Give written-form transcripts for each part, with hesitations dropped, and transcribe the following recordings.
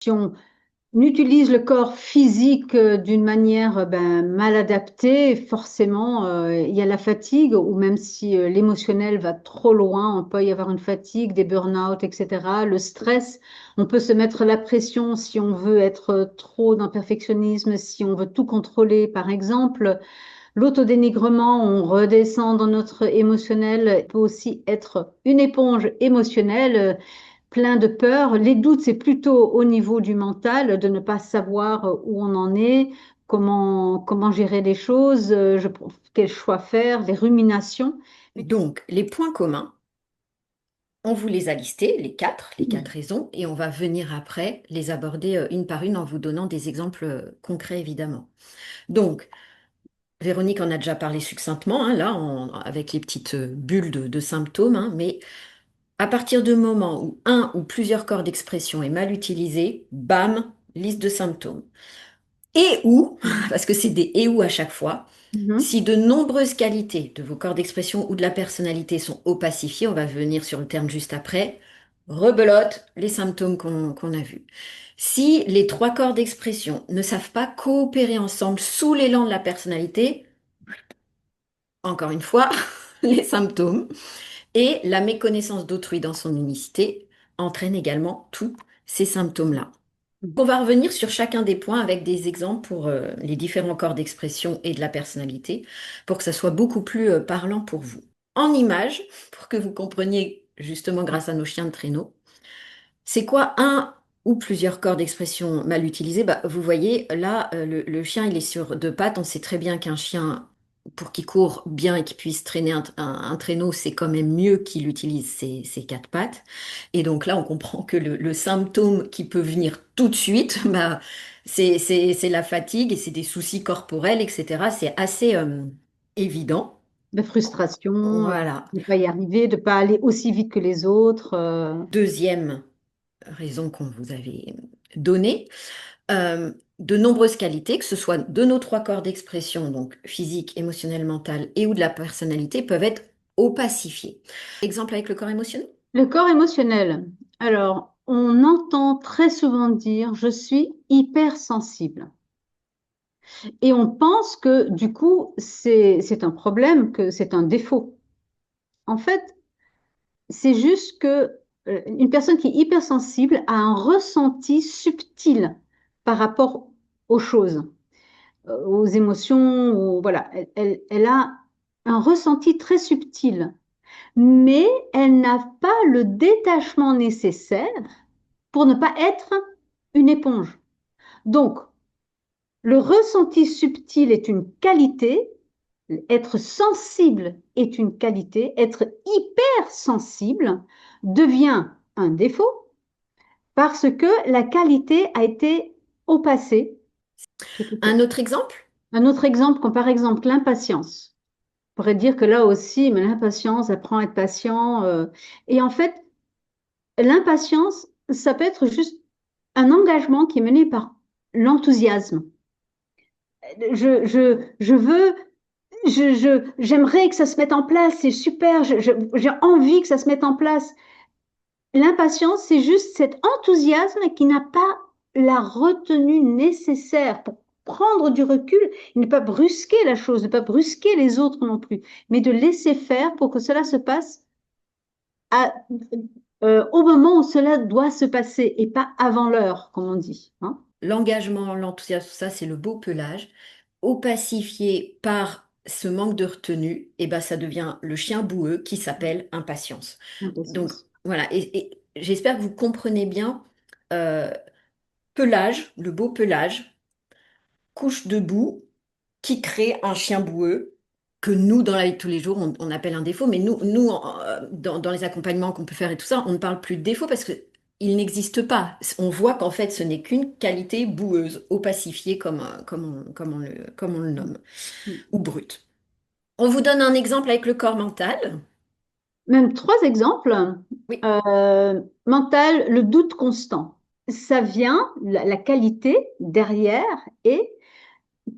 Si on utilise le corps physique d'une manière mal adaptée, forcément, il y a la fatigue, ou même si l'émotionnel va trop loin, on peut y avoir une fatigue, des burn-out, etc. Le stress, on peut se mettre la pression si on veut être trop dans le perfectionnisme, si on veut tout contrôler, par exemple. L'autodénigrement, on redescend dans notre émotionnel, peut aussi être une éponge émotionnelle, plein de peur. Les doutes, c'est plutôt au niveau du mental, de ne pas savoir où on en est, comment gérer les choses, quel choix faire, les ruminations. Donc, les points communs, on vous les a listés, les quatre raisons, et on va venir après les aborder une par une en vous donnant des exemples concrets, évidemment. Donc, Véronique en a déjà parlé succinctement, hein, là, avec les petites bulles de symptômes, hein, mais à partir du moment où un ou plusieurs corps d'expression est mal utilisé, bam, liste de symptômes. Et ou, parce que c'est des et ou à chaque fois, Mhm. si de nombreuses qualités de vos corps d'expression ou de la personnalité sont opacifiées, on va venir sur le terme juste après, rebelote les symptômes qu'on a vus. Si les trois corps d'expression ne savent pas coopérer ensemble sous l'élan de la personnalité, encore une fois, les symptômes et la méconnaissance d'autrui dans son unicité entraînent également tous ces symptômes-là. On va revenir sur chacun des points avec des exemples pour les différents corps d'expression et de la personnalité pour que ça soit beaucoup plus parlant pour vous. En images, pour que vous compreniez justement grâce à nos chiens de traîneau, c'est quoi un ou plusieurs corps d'expression mal utilisés? Bah, vous voyez, là, le chien, il est sur deux pattes. On sait très bien qu'un chien, pour qu'il court bien et qu'il puisse traîner un traîneau, c'est quand même mieux qu'il utilise ses quatre pattes. Et donc là, on comprend que le symptôme qui peut venir tout de suite, bah, c'est la fatigue et c'est des soucis corporels, etc. C'est assez évident. De frustration, Voilà. de ne pas y arriver, de ne pas aller aussi vite que les autres. Deuxième raison qu'on vous avait donnée. De nombreuses qualités, que ce soit de nos trois corps d'expression, donc physique, émotionnel, mental, et ou de la personnalité, peuvent être opacifiés. Exemple avec le corps émotionnel? Le corps émotionnel. Alors, on entend très souvent dire, je suis hypersensible. Et on pense que du coup, c'est un problème, que c'est un défaut. En fait, c'est juste que une personne qui est hypersensible a un ressenti subtil par rapport aux choses, aux émotions, voilà. Elle a un ressenti très subtil, mais elle n'a pas le détachement nécessaire pour ne pas être une éponge. Donc, le ressenti subtil est une qualité, être sensible est une qualité, être hypersensible devient un défaut parce que la qualité a été opacée. Un autre exemple? Un autre exemple, comme par exemple l'impatience. On pourrait dire que là aussi, mais l'impatience apprend à être patient. Et en fait, l'impatience, ça peut être juste un engagement qui est mené par l'enthousiasme. Je veux j'aimerais que ça se mette en place, c'est super, j'ai envie que ça se mette en place. L'impatience, c'est juste cet enthousiasme qui n'a pas la retenue nécessaire pour prendre du recul, ne pas brusquer la chose, ne pas brusquer les autres non plus, mais de laisser faire pour que cela se passe à- au moment où cela doit se passer et pas avant l'heure, comme on dit, hein. L'engagement, l'enthousiasme, tout ça, c'est le beau pelage. Opacifié par ce manque de retenue, et ben ça devient le chien boueux qui s'appelle impatience. Donc Impatience. voilà, et j'espère que vous comprenez bien euh, pelage, le beau pelage, couche de boue qui crée un chien boueux que nous, dans la vie de tous les jours, on appelle un défaut, mais dans les accompagnements qu'on peut faire et tout ça, on ne parle plus de défaut parce que il n'existe pas. On voit qu'en fait, ce n'est qu'une qualité boueuse, opacifiée comme on le nomme, ou brute. On vous donne un exemple avec le corps mental. Même trois exemples. Oui, Mental, le doute constant. Ça vient, la qualité derrière est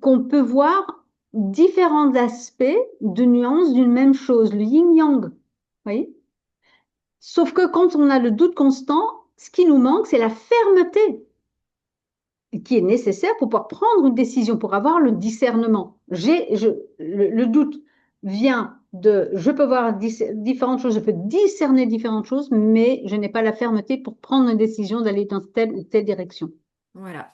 qu'on peut voir différents aspects de nuances d'une même chose, le yin-yang. Vous voyez. Sauf que quand on a le doute constant, ce qui nous manque, c'est la fermeté. qui est nécessaire pour pouvoir prendre une décision, pour avoir le discernement. Le doute vient de, je peux voir différentes choses, je peux discerner différentes choses, mais je n'ai pas la fermeté pour prendre une décision d'aller dans telle ou telle direction. Voilà.